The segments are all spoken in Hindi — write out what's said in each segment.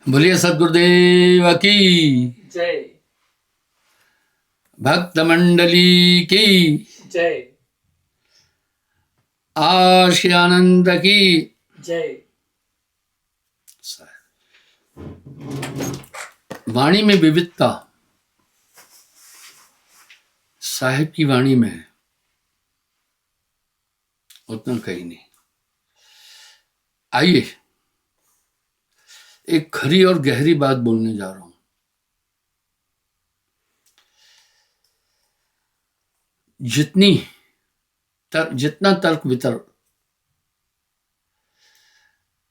बोलिए सदगुरुदेव की, जय। भक्त मंडली की, जय। आशी आनंद की जय। वाणी में विविधता साहिब की वाणी में है, उतना कहीं नहीं। आइए एक खरी और गहरी बात बोलने जा रहा हूं। जितना तर्क वितर्क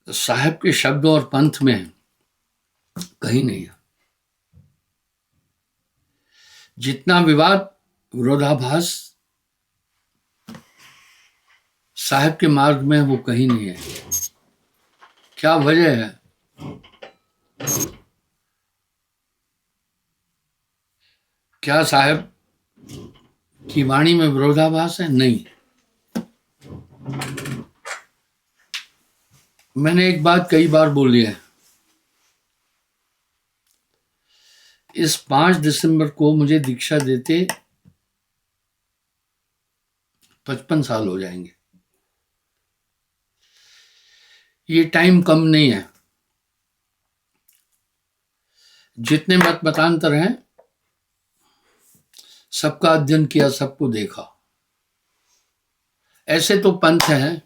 साहिब के शब्दों और पंथ में है, कहीं नहीं है। जितना विवाद विरोधाभास साहिब के मार्ग में है, वो कहीं नहीं है। क्या वजह है? क्या साहिब की वाणी में विरोधाभास है? नहीं। मैंने एक बात कई बार बोली है। इस 5 दिसंबर को मुझे दीक्षा देते 55 साल हो जाएंगे। ये टाइम कम नहीं है। जितने मत मतांतर हैं, सबका अध्ययन किया, सबको देखा। ऐसे तो पंथ हैं,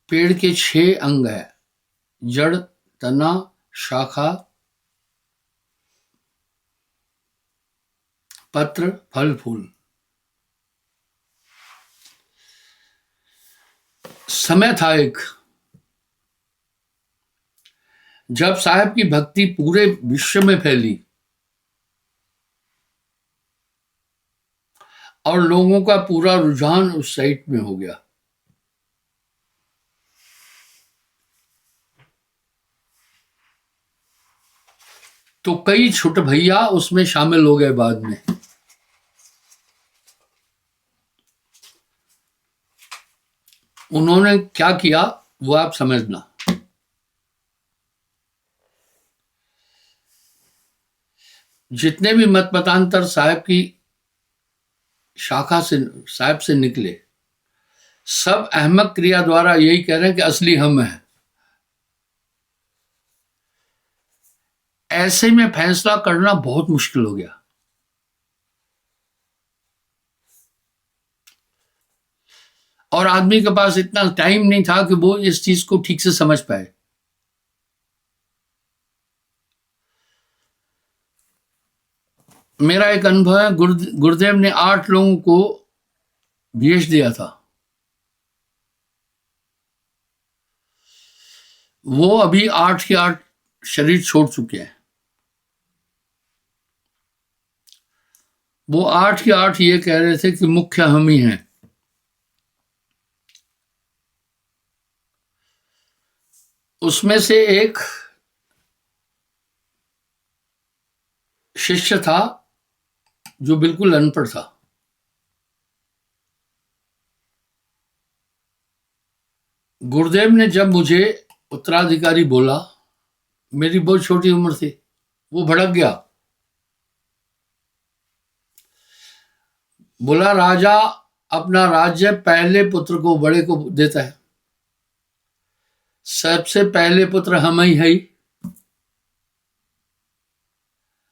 पेड़ के 6 अंग है: जड़, तना, शाखा, पत्र, फल, फूल। समय था एक जब साहब की भक्ति पूरे विश्व में फैली और लोगों का पूरा रुझान उस साइट में हो गया। तो कई छोटे भैया उसमें शामिल हो गए बाद में। उन्होंने क्या किया वो आप समझना। जितने भी मत मतांतर साहब की शाखा से, साहब से निकले, सब अहमक क्रिया द्वारा यही कह रहे हैं कि असली हम है। ऐसे में फैसला करना बहुत मुश्किल हो गया। और आदमी के पास इतना टाइम नहीं था कि वो इस चीज को ठीक से समझ पाए। मेरा एक अनुभव है, गुरुदेव ने 8 लोगों को भेज दिया था। वो अभी 8 के 8 शरीर छोड़ चुके हैं। वो 8 के 8 ये कह रहे थे कि मुख्य हम ही हैं। उसमें से एक शिष्य था जो बिल्कुल अनपढ़ था। गुरुदेव ने जब मुझे उत्तराधिकारी बोला, मेरी बहुत छोटी उम्र थी, वो भड़क गया। बोला, राजा अपना राज्य पहले पुत्र को, बड़े को देता है। सबसे पहले पुत्र हम ही है।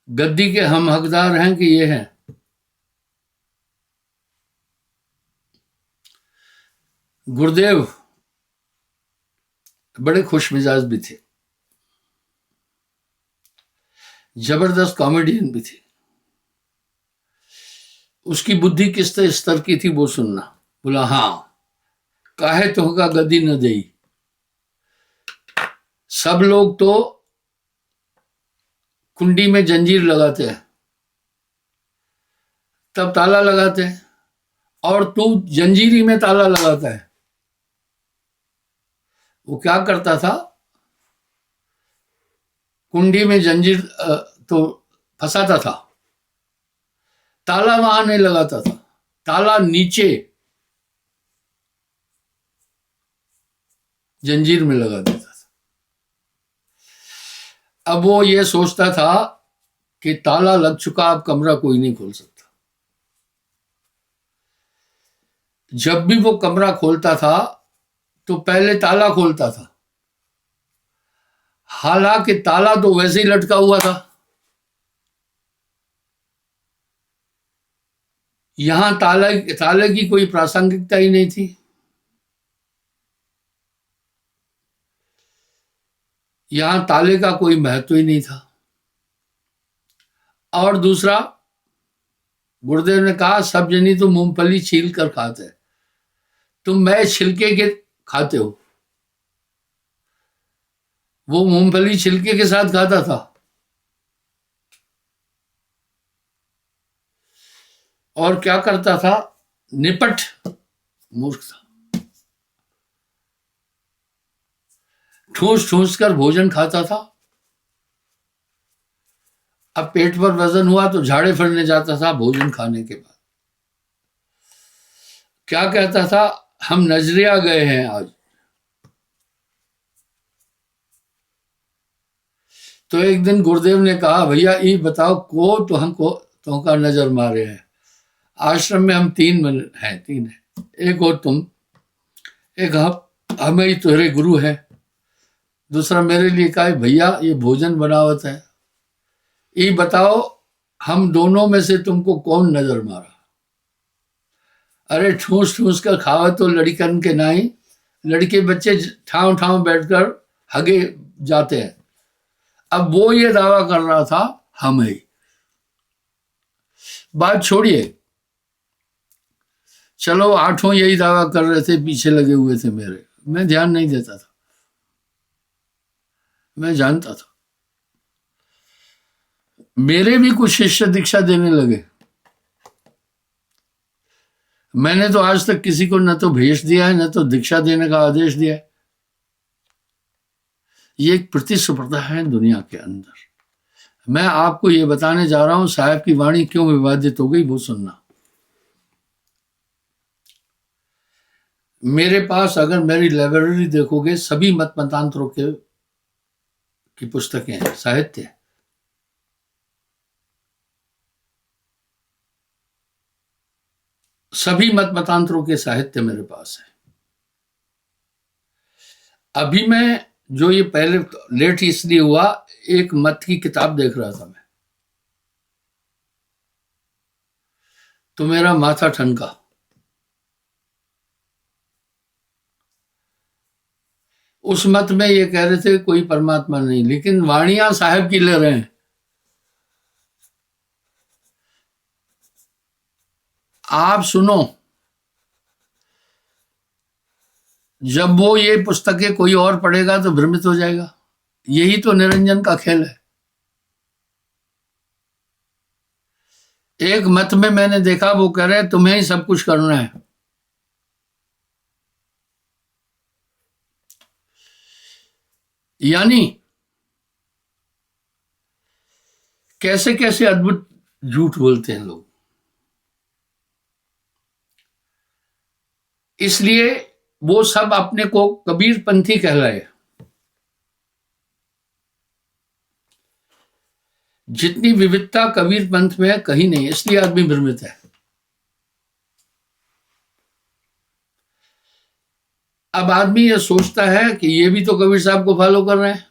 गद्दी के हम हकदार हैं कि ये हैं। गुरुदेव बड़े खुश मिजाज भी थे, जबरदस्त कॉमेडियन भी थे। उसकी बुद्धि किस स्तर की थी वो सुनना। बोला, हाँ, काहे तो का गद्दी न दई। सब लोग तो कुंडी में जंजीर लगाते हैं, तब ताला लगाते हैं, और तू जंजीरी में ताला लगाता है। वो क्या करता था, कुंडी में जंजीर तो फंसाता था, ताला वहां नहीं लगाता था, ताला नीचे जंजीर में लगा देता था। अब वो ये सोचता था कि ताला लग चुका, अब कमरा कोई नहीं खोल सकता। जब भी वो कमरा खोलता था तो पहले ताला खोलता था, हालांकि ताला तो वैसे ही लटका हुआ था। यहां ताले की कोई प्रासंगिकता ही नहीं थी। यहां ताले का कोई महत्व ही नहीं था। और दूसरा, गुरुदेव ने कहा सब जनी तो मूंगफली छील कर खाते, तुम मैं छिलके के खाते हो। वो मूंगफली छिलके के साथ खाता था और क्या करता था, निपट मूर्ख था। ठूस ठूस कर भोजन खाता था। अब पेट पर वजन हुआ तो झाड़े फिरने जाता था भोजन खाने के बाद। क्या कहता था, हम नजरिया गए हैं आज। तो एक दिन गुरुदेव ने कहा, भैया ये बताओ को तो हमको तो का नजर मारे हैं। आश्रम में हम तीन हैं, एक और तुम, एक हम ही तुम्हारे गुरु हैं, दूसरा मेरे लिए कहा भैया ये भोजन बनावत है, ये बताओ हम दोनों में से तुमको कौन नजर मारा। अरे ठूस ठूस कर खावे तो लड़कन के नहीं, लड़के बच्चे ठाव ठाव बैठकर हगे जाते हैं। अब वो ये दावा कर रहा था हम ही। बात छोड़िए, चलो आठों यही दावा कर रहे थे, पीछे लगे हुए थे मेरे, मैं ध्यान नहीं देता था, मैं जानता था। मेरे भी कुछ शिष्य दीक्षा देने लगे। मैंने तो आज तक किसी को न तो भेज दिया है, न तो दीक्षा देने का आदेश दिया है। ये एक प्रतिस्पर्धा है दुनिया के अंदर। मैं आपको ये बताने जा रहा हूं साहब की वाणी क्यों विवादित हो गई, वो सुनना। मेरे पास अगर मेरी लाइब्रेरी देखोगे, सभी मत मतांतरों की पुस्तकें हैं, साहित्य है। सभी मत मतांतरों के साहित्य मेरे पास है। अभी मैं जो ये पहले लेट इसलिए हुआ, एक मत की किताब देख रहा था मैं, तो मेरा माथा ठनका। उस मत में ये कह रहे थे कोई परमात्मा नहीं, लेकिन वाणियां साहब की ले रहे हैं। आप सुनो, जब वो ये पुस्तकें कोई और पढ़ेगा तो भ्रमित हो जाएगा। यही तो निरंजन का खेल है। एक मत में मैंने देखा वो कह रहे तुम्हें ही सब कुछ करना है। यानी कैसे कैसे अद्भुत झूठ बोलते हैं लोग। इसलिए वो सब अपने को कबीरपंथी कहलाए। जितनी विविधता कबीर पंथ में है कहीं नहीं, इसलिए आदमी भ्रमित है। अब आदमी ये सोचता है कि ये भी तो कबीर साहब को फॉलो कर रहे हैं,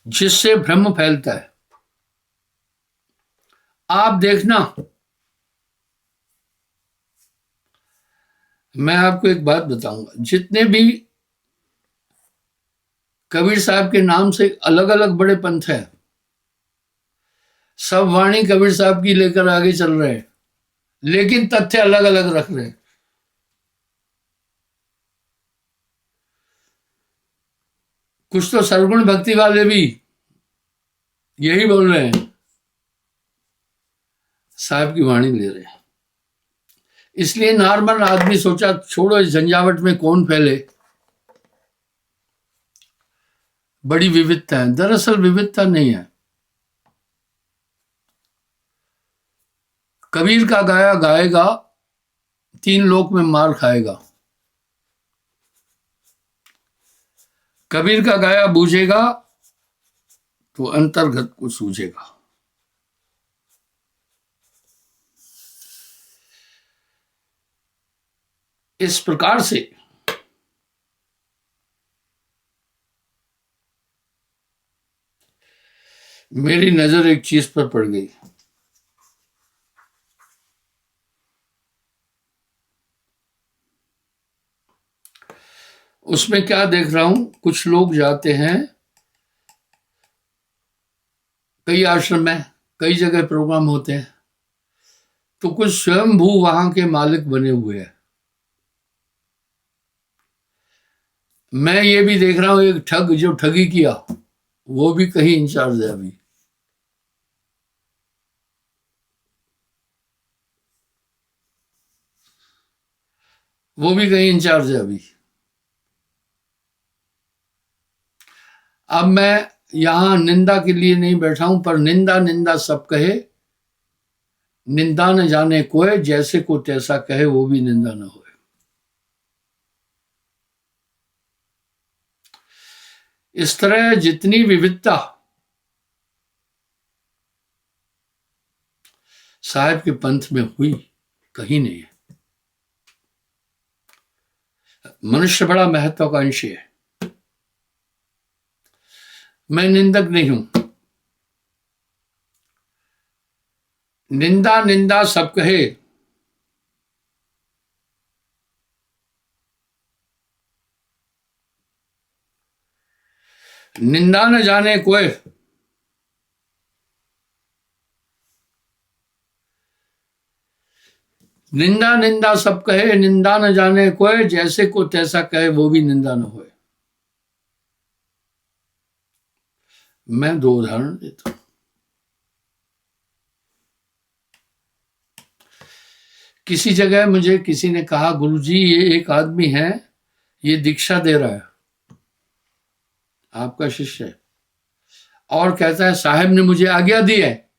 जिससे भ्रम फैलता है। आप देखना, मैं आपको एक बात बताऊंगा, जितने भी कबीर साहब के नाम से अलग अलग बड़े पंथ हैं, सब वाणी कबीर साहब की लेकर आगे चल रहे हैं, लेकिन तथ्य अलग अलग रख रहे हैं। कुछ तो सरगुण भक्ति वाले भी यही बोल रहे हैं, साहब की वाणी ले रहे हैं। इसलिए नॉर्मल आदमी सोचा छोड़ो इस झंझावट में कौन फैले, बड़ी विविधता है। दरअसल विविधता नहीं है। कबीर का गाया गाएगा तीन लोक में मार खाएगा। कबीर का गाया बूझेगा तो अंतर्गत को सूझेगा। इस प्रकार से मेरी नजर एक चीज पर पड़ गई। उसमें क्या देख रहा हूं, कुछ लोग जाते हैं कई आश्रम में, कई जगह प्रोग्राम होते हैं, तो कुछ स्वयंभू वहां के मालिक बने हुए हैं। मैं ये भी देख रहा हूं एक ठग जो ठगी किया वो भी कहीं इंचार्ज है अभी। वो भी कहीं इंचार्ज है अभी। अब मैं यहां निंदा के लिए नहीं बैठा हूं, पर निंदा निंदा सब कहे, निंदा न जाने कोय, जैसे को तैसा कहे वो भी निंदा न होए। इस तरह जितनी विविधता साहिब के पंथ में हुई कहीं नहीं है। मनुष्य बड़ा महत्वाकांक्षी है। मैं निंदक नहीं हूं। निंदा निंदा सब कहे, निंदा न जाने कोई, निंदा निंदा सब कहे, निंदा न जाने कोई, जैसे को तैसा कहे वो भी निंदा न होए। मैं दो उदाहरण देता हूं। किसी जगह मुझे किसी ने कहा, गुरुजी ये एक आदमी है, ये दीक्षा दे रहा है, आपका शिष्य है, और कहता है साहब ने मुझे आज्ञा दी है।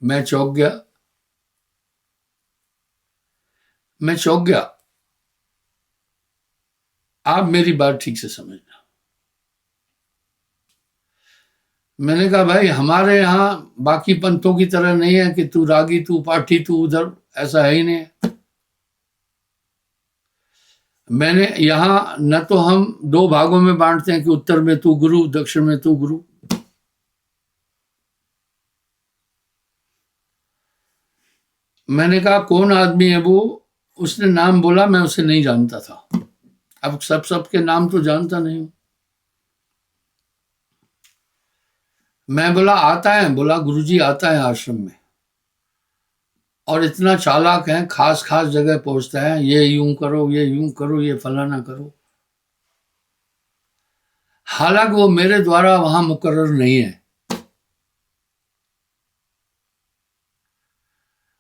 मैं चौंक गया। आप मेरी बात ठीक से समझना। मैंने कहा भाई हमारे यहाँ बाकी पंथों की तरह नहीं है कि तू रागी, तू पाठी, तू उधर, ऐसा है ही नहीं। मैंने यहाँ न तो हम दो भागों में बांटते हैं कि उत्तर में तू गुरु, दक्षिण में तू गुरु। मैंने कहा कौन आदमी है वो? उसने नाम बोला, मैं उसे नहीं जानता था। अब सब के नाम तो जानता नहीं हूं। मैं बोला आता है? बोला गुरुजी आता है आश्रम में, और इतना चालाक है, खास खास जगह पहुंचता है, ये यूं करो, ये यूं करो, ये फलाना करो। हालांकि वो मेरे द्वारा वहां मुकर्रर नहीं है।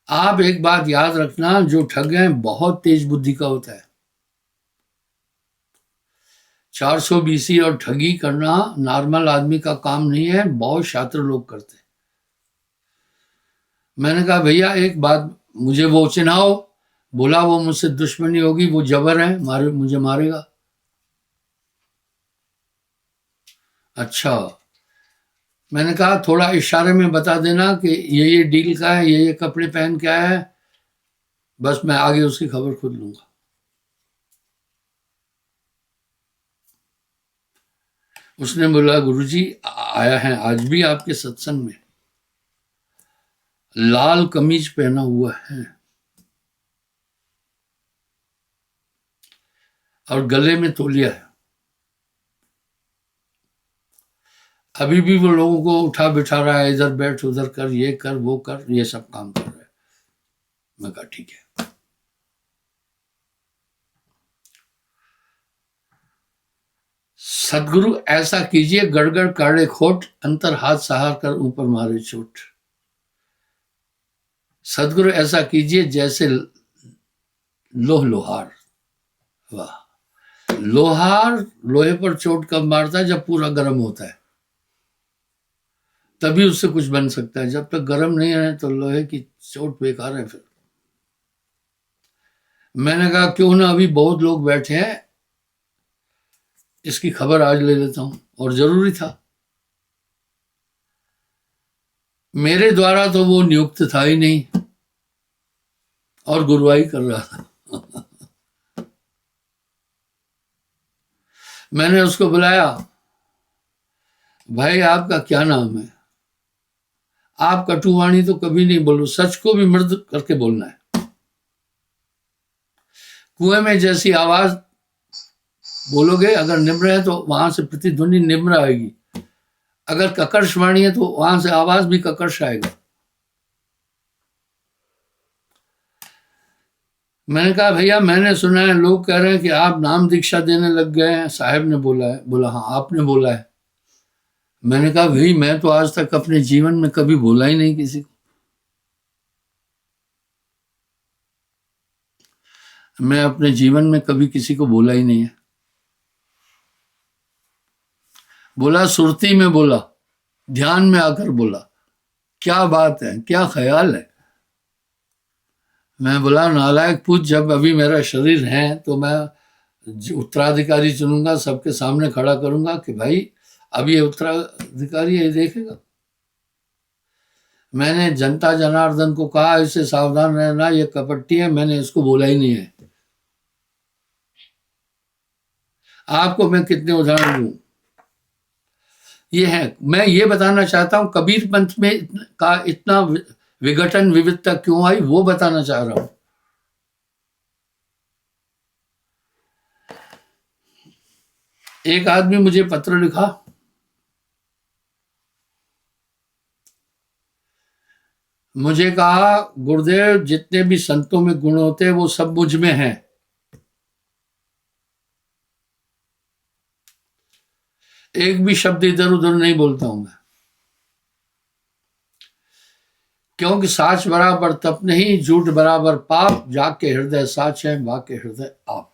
आप एक बात याद रखना, जो ठग है बहुत तेज बुद्धि का होता है। 420 और ठगी करना नॉर्मल आदमी का काम नहीं है, बहुत शातिर लोग करते हैं। मैंने कहा भैया एक बात, मुझे वो चिन्हाओ। बोला वो मुझसे दुश्मनी होगी, वो जबर है, मुझे मारेगा। अच्छा, मैंने कहा थोड़ा इशारे में बता देना कि ये डील का है, ये कपड़े पहन के आया है, बस मैं आगे उसकी खबर खुद लूंगा। उसने बोला गुरुजी आया है आज भी आपके सत्संग में, लाल कमीज पहना हुआ है और गले में तौलिया है। अभी भी वो लोगों को उठा बिठा रहा है, इधर बैठ, उधर कर, ये कर, वो कर, ये सब काम कर रहा है। मैं कहा ठीक है। सदगुरु ऐसा कीजिए, गड़गड़ काढ़े खोट, अंतर हाथ सहार कर ऊपर मारे चोट। सदगुरु ऐसा कीजिए जैसे लोहार। वाह, लोहार लोहे पर चोट कब मारता है? जब पूरा गर्म होता है, तभी उससे कुछ बन सकता है। जब तक गर्म नहीं है तो लोहे की चोट बेकार है। फिर मैंने कहा क्यों ना, अभी बहुत लोग बैठे हैं, इसकी खबर आज ले लेता हूं, और जरूरी था। मेरे द्वारा तो वो नियुक्त था ही नहीं, और गुरुवाई कर रहा था। मैंने उसको बुलाया, भाई आपका क्या नाम है? आप कटुवाणी तो कभी नहीं बोलो, सच को भी मृद करके बोलना है। कुएं में जैसी आवाज बोलोगे, अगर निम्र है तो वहां से प्रतिध्वनि निम्र आएगी, अगर ककर्ष वाणी है तो वहां से आवाज भी ककर्ष आएगा। मैंने कहा भैया मैंने सुना है, लोग कह रहे हैं कि आप नाम दीक्षा देने लग गए हैं। साहब ने बोला है। बोला हाँ आपने बोला है। मैंने कहा भाई मैं तो आज तक अपने जीवन में कभी बोला ही नहीं किसी को। मैं अपने जीवन में कभी किसी को बोला ही नहीं है। बोला सुरती में बोला, ध्यान में आकर बोला, क्या बात है, क्या ख्याल है। मैं बोला नालायक पूछ, जब अभी मेरा शरीर है तो मैं उत्तराधिकारी चुनूंगा, सबके सामने खड़ा करूंगा कि भाई अब ये उत्तराधिकारी ये देखेगा। मैंने जनता जनार्दन को कहा इससे सावधान रहना, ये कपट्टी है। मैंने इसको बोला ही नहीं है। आपको मैं कितने उदाहरण दूं, ये है। मैं ये बताना चाहता हूं कबीर पंथ में का इतना विघटन विविधता क्यों आई, वो बताना चाह रहा हूं। एक आदमी मुझे पत्र लिखा, मुझे कहा गुरुदेव जितने भी संतों में गुण होते हैं वो सब मुझ में हैं। एक भी शब्द इधर उधर नहीं बोलता हूं मैं, क्योंकि साच बराबर तप नहीं, झूठ बराबर पाप, जाके हृदय साच है, बाके हृदय आप।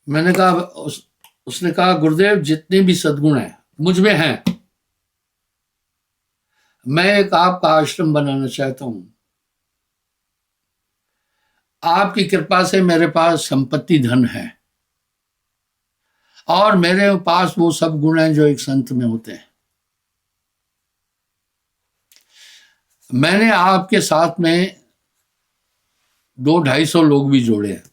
मैंने कहा उसने कहा गुरुदेव जितने भी सद्गुण हैं मुझ में हैं। मैं एक आपका आश्रम बनाना चाहता हूं। आपकी कृपा से मेरे पास संपत्ति धन है, और मेरे पास वो सब गुण हैं जो एक संत में होते हैं। मैंने आपके साथ में 200-250 लोग भी जोड़े हैं।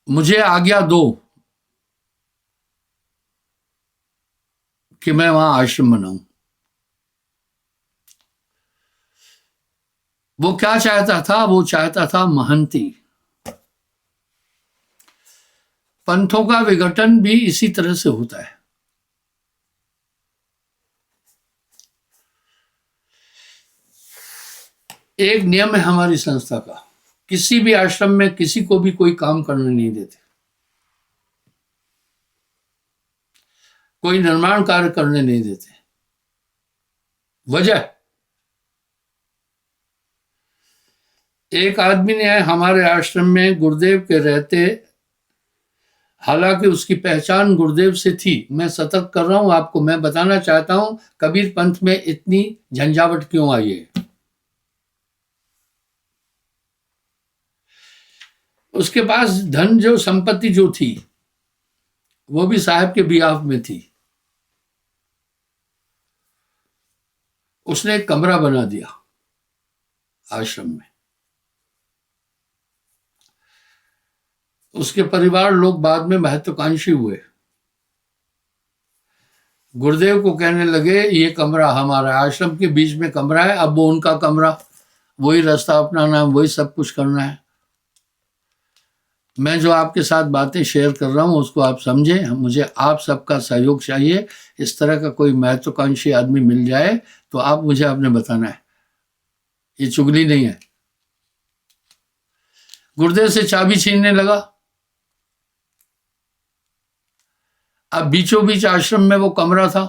मुझे आज्ञा दो कि मैं वहां आश्रम बनाऊं। वो क्या चाहता था? वो चाहता था महंती। पंथों का विघटन भी इसी तरह से होता है। एक नियम है हमारी संस्था का, किसी भी आश्रम में किसी को भी कोई काम करने नहीं देते, कोई निर्माण कार्य करने नहीं देते। वजह, एक आदमी ने हमारे आश्रम में गुरुदेव के रहते, हालांकि उसकी पहचान गुरुदेव से थी, मैं सतर्क कर रहा हूं आपको, मैं बताना चाहता हूं कबीर पंथ में इतनी झंझावट क्यों आई है। उसके पास धन जो संपत्ति जो थी वो भी साहब के बियाफ में थी। उसने एक कमरा बना दिया आश्रम में। उसके परिवार लोग बाद में महत्वाकांक्षी हुए, गुरुदेव को कहने लगे ये कमरा हमारा, आश्रम के बीच में कमरा है, अब वो उनका कमरा, वही रास्ता अपनाना है, वही सब कुछ करना है। मैं जो आपके साथ बातें शेयर कर रहा हूं उसको आप समझें, मुझे आप सबका सहयोग चाहिए। इस तरह का कोई महत्वाकांक्षी आदमी मिल जाए तो आप मुझे आपने बताना है, ये चुगली नहीं है। गुरुदेव से चाबी छीनने लगा। अब बीचों बीच आश्रम में वो कमरा था,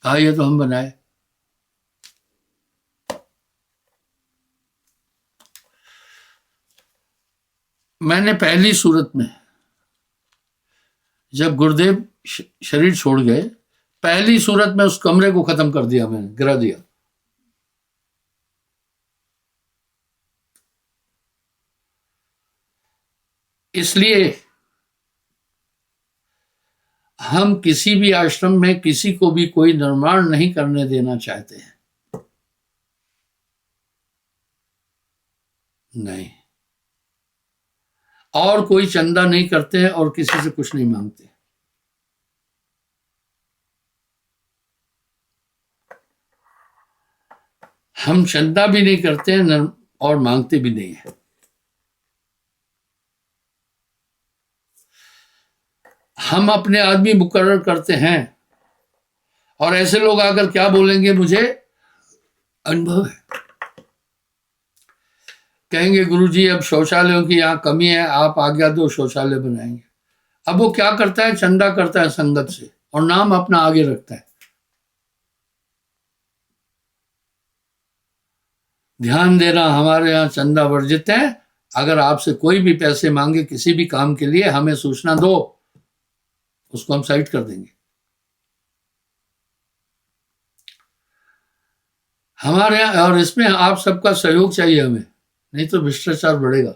कहा ये तो हम बनाए। मैंने पहली सूरत में जब गुरुदेव शरीर छोड़ गए, पहली सूरत में उस कमरे को खत्म कर दिया, मैंने गिरा दिया। इसलिए हम किसी भी आश्रम में किसी को भी कोई निर्माण नहीं करने देना चाहते हैं, नहीं। और कोई चंदा नहीं करते हैं और किसी से कुछ नहीं मांगते। हम चंदा भी नहीं करते हैं और मांगते भी नहीं है। हम अपने आदमी मुकर्रर करते हैं और ऐसे लोग आकर क्या बोलेंगे, मुझे अनुभव है, कहेंगे गुरुजी अब शौचालयों की यहाँ कमी है, आप आज्ञा दो शौचालय बनाएंगे। अब वो क्या करता है, चंदा करता है संगत से और नाम अपना आगे रखता है। ध्यान देना, हमारे यहाँ चंदा वर्जित है। अगर आपसे कोई भी पैसे मांगे किसी भी काम के लिए, हमें सूचना दो, उसको हम साइड कर देंगे। हमारे यहाँ, और इसमें आप सबका सहयोग चाहिए हमें, नहीं तो भ्रष्टाचार बढ़ेगा।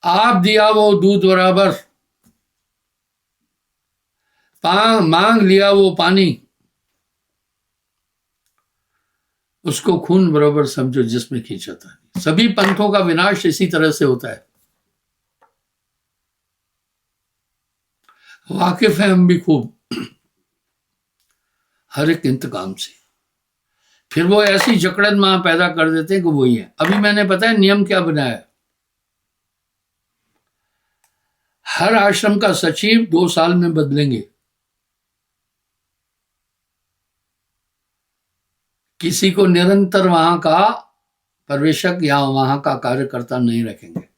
आप दिया वो दूध बराबर, मांग लिया वो पानी, उसको खून बराबर समझो जिसमें खींचा था। सभी पंथों का विनाश इसी तरह से होता है। वाकिफ है हम भी खूब हर एक इंतकाम से। फिर वो ऐसी जकड़न मां पैदा कर देते हैं कि वही है। अभी मैंने पता है नियम क्या बनाया, हर आश्रम का सचिव 2 साल में बदलेंगे। किसी को निरंतर वहां का पर्यवेक्षक या वहां का कार्यकर्ता नहीं रखेंगे।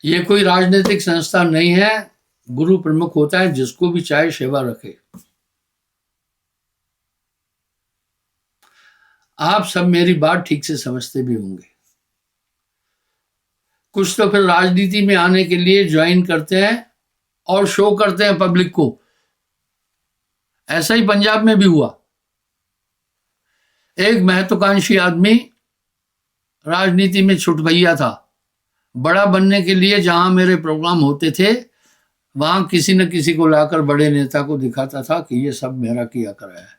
ये कोई राजनीतिक संस्था नहीं है, गुरु प्रमुख होता है, जिसको भी चाहे सेवा रखे। आप सब मेरी बात ठीक से समझते भी होंगे। कुछ तो फिर राजनीति में आने के लिए ज्वाइन करते हैं और शो करते हैं पब्लिक को। ऐसा ही पंजाब में भी हुआ। एक महत्वाकांक्षी आदमी राजनीति में छुटभैया था। बड़ा बनने के लिए जहां मेरे प्रोग्राम होते थे, वहां किसी न किसी को लाकर बड़े नेता को दिखाता था कि ये सब मेरा किया कराया है।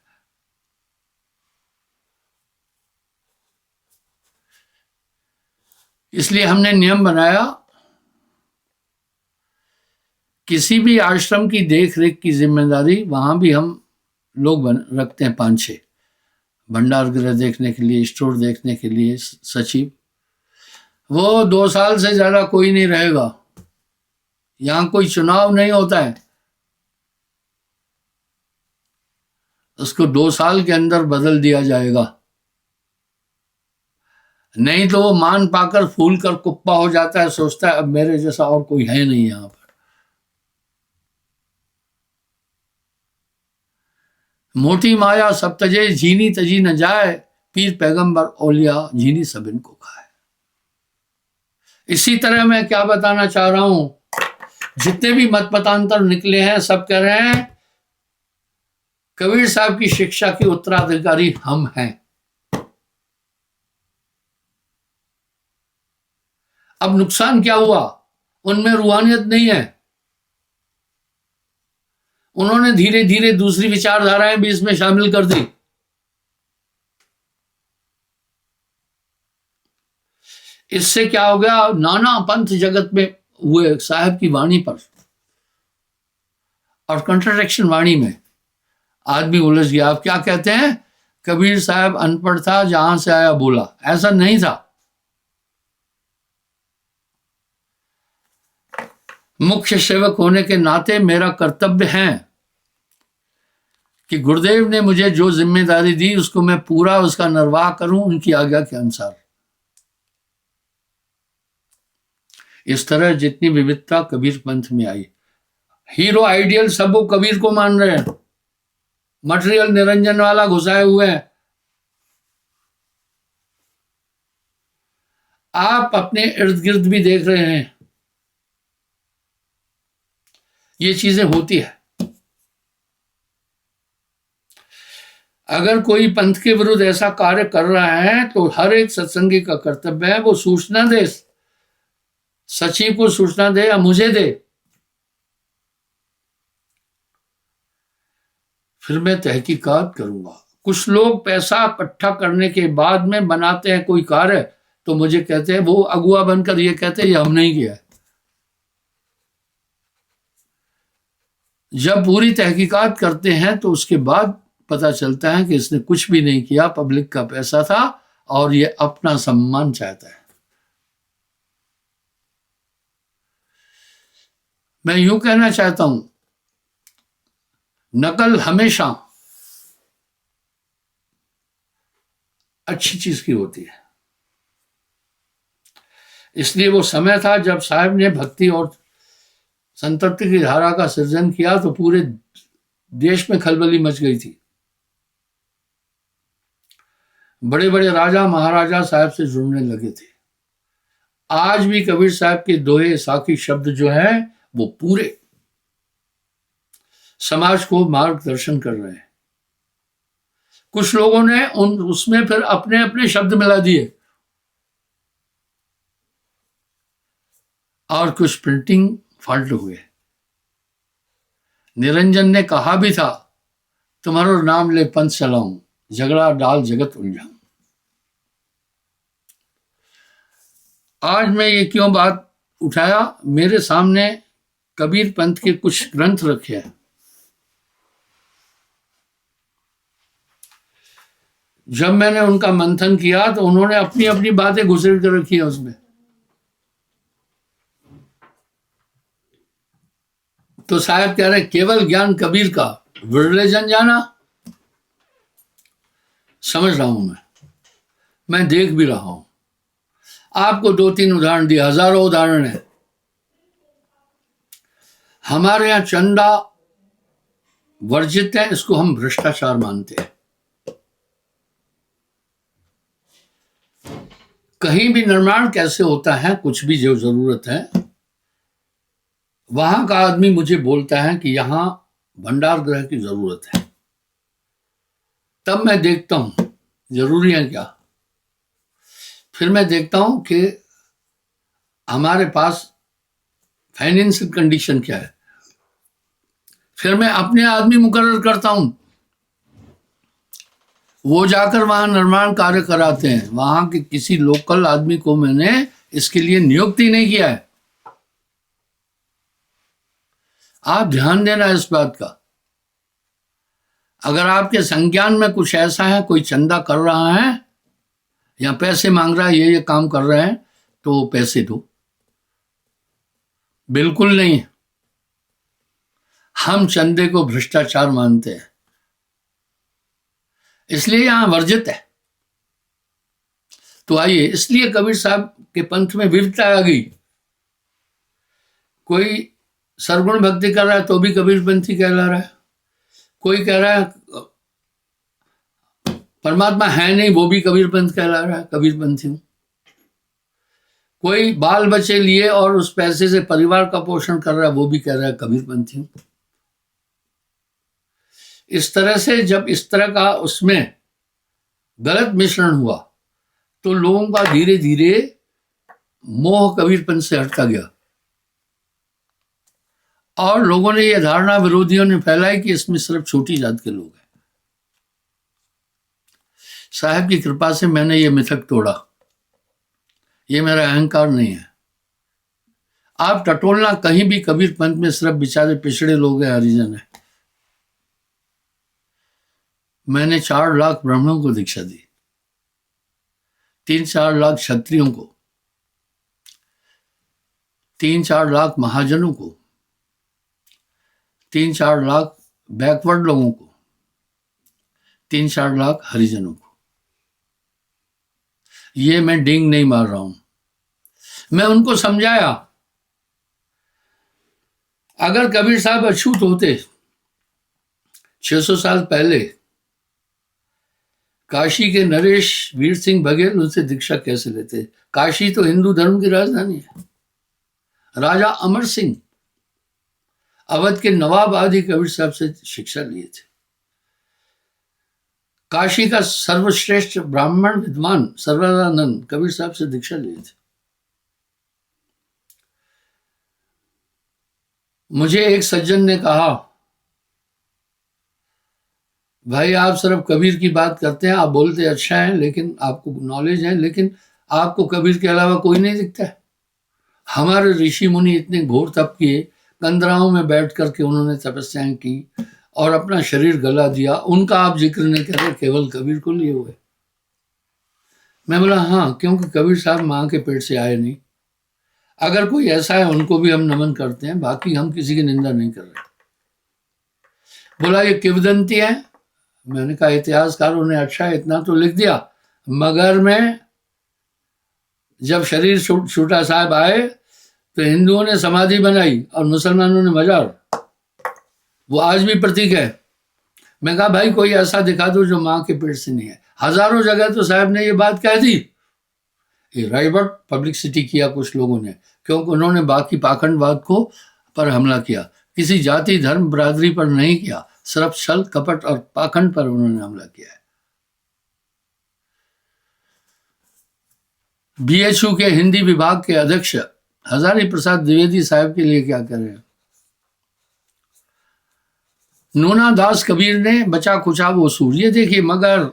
इसलिए हमने नियम बनाया, किसी भी आश्रम की देख रेख की जिम्मेदारी वहां भी हम लोग रखते हैं 5-6, भंडार गृह देखने के लिए, स्टोर देखने के लिए सचिव। वो 2 साल से ज्यादा कोई नहीं रहेगा। यहां कोई चुनाव नहीं होता है, उसको 2 साल के अंदर बदल दिया जाएगा। नहीं तो वो मान पाकर फूल कर कुप्पा हो जाता है, सोचता है अब मेरे जैसा और कोई है नहीं यहां पर। मोटी माया सब तजे, झीनी तजी न जाए, पीर पैगंबर औलिया झीनी सब इनको खाए। इसी तरह मैं क्या बताना चाह रहा हूं, जितने भी मत मतांतर निकले हैं सब कह रहे हैं कबीर साहब की शिक्षा के उत्तराधिकारी हम हैं। अब नुकसान क्या हुआ, उनमें रूहानियत नहीं है। उन्होंने धीरे धीरे दूसरी विचारधाराएं भी इसमें शामिल कर दी। इससे क्या हो गया, नाना पंथ जगत में हुए साहब की वाणी पर और कंट्राडिक्शन वाणी में आदमी उलझ गया। आप क्या कहते हैं, कबीर साहब अनपढ़ था, जहां से आया बोला। ऐसा नहीं था। मुख्य सेवक होने के नाते मेरा कर्तव्य है कि गुरुदेव ने मुझे जो जिम्मेदारी दी उसको मैं पूरा उसका निर्वाह करूं उनकी आज्ञा के अनुसार। इस तरह जितनी विविधता कबीर पंथ में आई, हीरो आइडियल सब वो कबीर को मान रहे हैं, मटेरियल निरंजन वाला घुसाए हुए हैं। आप अपने इर्द गिर्द भी देख रहे हैं, ये चीजें होती है। अगर कोई पंथ के विरुद्ध ऐसा कार्य कर रहा है तो हर एक सत्संगी का कर्तव्य है वो सूचना दे, सचिव को सूचना दे या मुझे दे, फिर मैं तहकीकात करूंगा। कुछ लोग पैसा इकट्ठा करने के बाद में बनाते हैं कोई कार्य, तो मुझे कहते हैं, वो अगुआ बनकर ये कहते हैं ये हमने ही किया है। जब पूरी तहकीकात करते हैं तो उसके बाद पता चलता है कि इसने कुछ भी नहीं किया, पब्लिक का पैसा था और ये अपना सम्मान चाहता है। मैं यूं कहना चाहता हूं, नकल हमेशा अच्छी चीज की होती है। इसलिए वो समय था जब साहब ने भक्ति और संतप्ति की धारा का सृजन किया तो पूरे देश में खलबली मच गई थी। बड़े बड़े राजा महाराजा साहब से जुड़ने लगे थे। आज भी कबीर साहब के दोहे साखी शब्द जो हैं वो पूरे समाज को मार्गदर्शन कर रहे हैं। कुछ लोगों ने उसमें फिर अपने अपने शब्द मिला दिए और कुछ प्रिंटिंग फॉल्ट हुए। निरंजन ने कहा भी था, तुम्हारो नाम ले पंथ चलाऊं, झगड़ा डाल जगत उलझाऊं। आज मैं ये क्यों बात उठाया, मेरे सामने कबीर पंथ के कुछ ग्रंथ रखे हैं। जब मैंने उनका मंथन किया तो उन्होंने अपनी अपनी बातें घुसेड़ कर रखी है उसमें। तो साहब कह रहे केवल ज्ञान कबीर का, विरले जन जाना। समझ रहा हूं मैं देख भी रहा हूं। आपको 2-3 उदाहरण दिए, हजारों उदाहरण है। हमारे यहां चंदा वर्जित है, इसको हम भ्रष्टाचार मानते हैं। कहीं भी निर्माण कैसे होता है, कुछ भी जो जरूरत है, वहां का आदमी मुझे बोलता है कि यहां भंडार गृह की जरूरत है। तब मैं देखता हूं जरूरी है क्या, फिर मैं देखता हूं कि हमारे पास फाइनेंशियल कंडीशन क्या है, फिर मैं अपने आदमी मुकर्रर करता हूं, वो जाकर वहां निर्माण कार्य कराते हैं। वहां के किसी लोकल आदमी को मैंने इसके लिए नियुक्ति नहीं किया है। आप ध्यान देना इस बात का। अगर आपके संज्ञान में कुछ ऐसा है, कोई चंदा कर रहा है या पैसे मांग रहा है, ये काम कर रहे हैं, तो पैसे दो। बिल्कुल नहीं, हम चंदे को भ्रष्टाचार मानते हैं, इसलिए यहां वर्जित है। तो आइए, इसलिए कबीर साहब के पंथ में विविधता आ गई। कोई सरगुण भक्ति कर रहा है तो भी कबीरपंथी कहला रहा है, कोई कह रहा है परमात्मा है नहीं, वो भी कबीरपंथ कहला रहा है, कबीरपंथी हूं। कोई बाल बच्चे लिए और उस पैसे से परिवार का पोषण कर रहा है, वो भी कह रहा है कबीरपंथी हूं। इस तरह से जब इस तरह का उसमें गलत मिश्रण हुआ तो लोगों का धीरे धीरे मोह कबीरपंथ से हटता गया और लोगों ने यह धारणा, विरोधियों ने फैलाई कि इसमें सिर्फ छोटी जात के लोग हैं। साहब की कृपा से मैंने ये मिथक तोड़ा। ये मेरा अहंकार नहीं है। आप टटोलना कहीं भी कबीर पंथ में सिर्फ बेचारे पिछड़े लोग हैं, हरिजन है। मैंने 4 लाख ब्राह्मणों को दीक्षा दी, 3-4 लाख क्षत्रियों को, 3-4 लाख महाजनों को, 3-4 लाख बैकवर्ड लोगों को, 3-4 लाख हरिजनों को। ये मैं डिंग नहीं मार रहा हूं, मैं उनको समझाया। अगर कबीर साहब अछूत होते 600 साल पहले, काशी के नरेश वीर सिंह बघेल उनसे दीक्षा कैसे लेते? काशी तो हिंदू धर्म की राजधानी है। राजा अमर सिंह अवध के नवाब आदि कबीर साहब से शिक्षा लिए थे। काशी का सर्वश्रेष्ठ ब्राह्मण विद्वान सर्वदानंद कबीर साहब से दीक्षा लिए थे। मुझे एक सज्जन ने कहा, भाई आप सिर्फ कबीर की बात करते हैं, आप बोलते अच्छा हैं, लेकिन आपको नॉलेज है, लेकिन आपको कबीर के अलावा कोई नहीं दिखता है। हमारे ऋषि मुनि इतने घोर तप किए, कंदराओं में बैठ करके उन्होंने तपस्याएं की और अपना शरीर गला दिया, उनका आप जिक्र नहीं कर रहे, केवल कबीर को लिए हुए। मैं बोला हाँ, क्योंकि कबीर साहब माँ के पेट से आए नहीं। अगर कोई ऐसा है उनको भी हम नमन करते हैं, बाकी हम किसी की निंदा नहीं कर रहे। बोला ये किंवदंती है। मैंने कहा इतिहासकारों ने अच्छा इतना तो लिख दिया, मगर में जब शरीर छूटा साहब आए तो हिंदुओं ने समाधि बनाई और मुसलमानों ने मजार। वो आज भी प्रतीक है। मैं कहा भाई कोई ऐसा दिखा दो जो माँ के पेट से नहीं है। हजारों जगह तो साहब ने ये बात कह दी। ये राइबर्ट पब्लिसिटी किया कुछ लोगों ने, क्योंकि उन्होंने बाकी पाखंडवाद को पर हमला किया, किसी जाति धर्म बरादरी पर नहीं किया, सिर्फ छल कपट और पाखंड पर उन्होंने हमला किया है। बीएचयू के हिंदी विभाग के अध्यक्ष हजारी प्रसाद द्विवेदी साहब के लिए क्या कह रहे हैं। नूना दास कबीर ने बचा खुचा वो सूर्य देखिए, मगर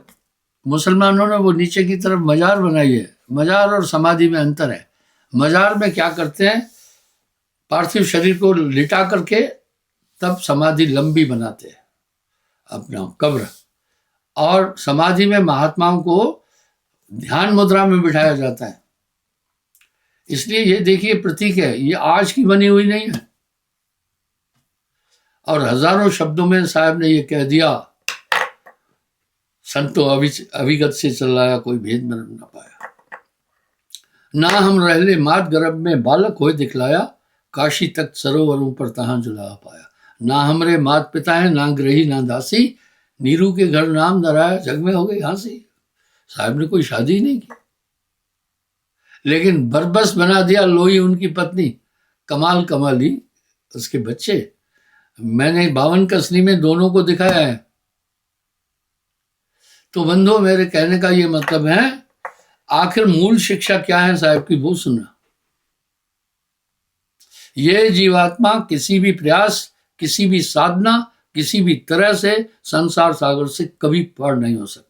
मुसलमानों ने वो नीचे की तरफ मजार बनाई है। मजार और समाधि में अंतर है। मजार में क्या करते हैं, पार्थिव शरीर को लिटा करके तब समाधि लंबी बनाते हैं अपना कब्र, और समाधि में महात्माओं को ध्यान मुद्रा में बिठाया जाता है। इसलिए ये देखिए प्रतीक है, ये आज की बनी हुई नहीं है। और हजारों शब्दों में साहब ने ये कह दिया, संतो अभिगत से चलाया, कोई भेद में न पाया। ना हम रहले मात गर्भ में बालक होए दिखलाया, काशी तक सरोवरों पर तहां जुला पाया। ना हमरे मात पिता है, ना ग्रही ना दासी, नीरू के घर नाम धराया, जग में हो गई हांसी। साहब ने कोई शादी नहीं की, लेकिन बरबस बना दिया लोई उनकी पत्नी, कमाल कमाली उसके बच्चे। मैंने 52 कसनी में दोनों को दिखाया है। तो बंधु मेरे कहने का ये मतलब है, आखिर मूल शिक्षा क्या है साहब की, वो सुनना। ये जीवात्मा किसी भी प्रयास, किसी भी साधना, किसी भी तरह से संसार सागर से कभी पार नहीं हो सकता।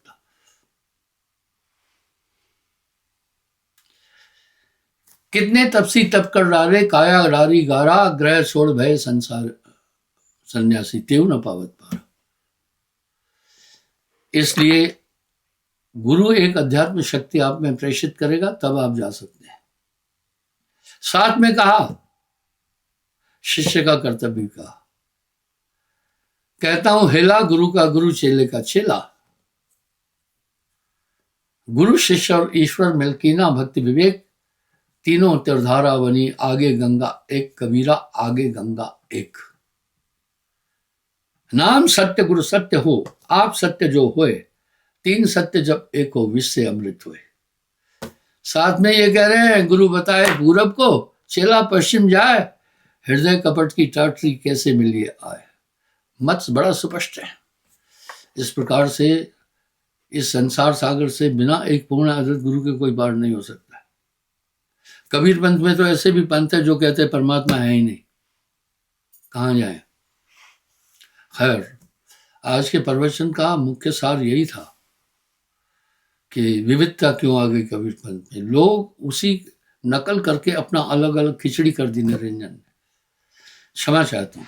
कितने तपसी तप कर डाले, काया डारी गारा, ग्रह छोड़ भय संसार सन्यासी, तेव न पावत पारा। इसलिए गुरु एक अध्यात्म शक्ति आप में प्रेषित करेगा, तब आप जा सकते हैं। साथ में कहा शिष्य का कर्तव्य कहा। कहता हूं हेला गुरु का गुरु, चेले का चेला। गुरु शिष्य और ईश्वर मिलकीना भक्ति विवेक, तीनों तीरधारा बनी आगे गंगा एक, कबीरा आगे गंगा एक। नाम सत्य गुरु सत्य हो, आप सत्य जो होए, तीन सत्य जब एक हो, विश्व से अमृत हुए। साथ में ये कह रहे हैं, गुरु बताए पूरब को, चेला पश्चिम जाए, हृदय कपट की टाटरी कैसे मिलिए आए। मत बड़ा स्पष्ट है। इस प्रकार से इस संसार सागर से बिना एक पूर्ण आदत गुरु के कोई पार नहीं हो सकता। कबीर पंथ में तो ऐसे भी पंथ है जो कहते हैं परमात्मा है ही नहीं, कहाँ जाए। खैर, आज के प्रवचन का मुख्य सार यही था कि विविधता क्यों आ गई कबीर पंथ में। लोग उसी नकल करके अपना अलग अलग खिचड़ी कर दी निरंजन ने। क्षमा चाहता हूँ।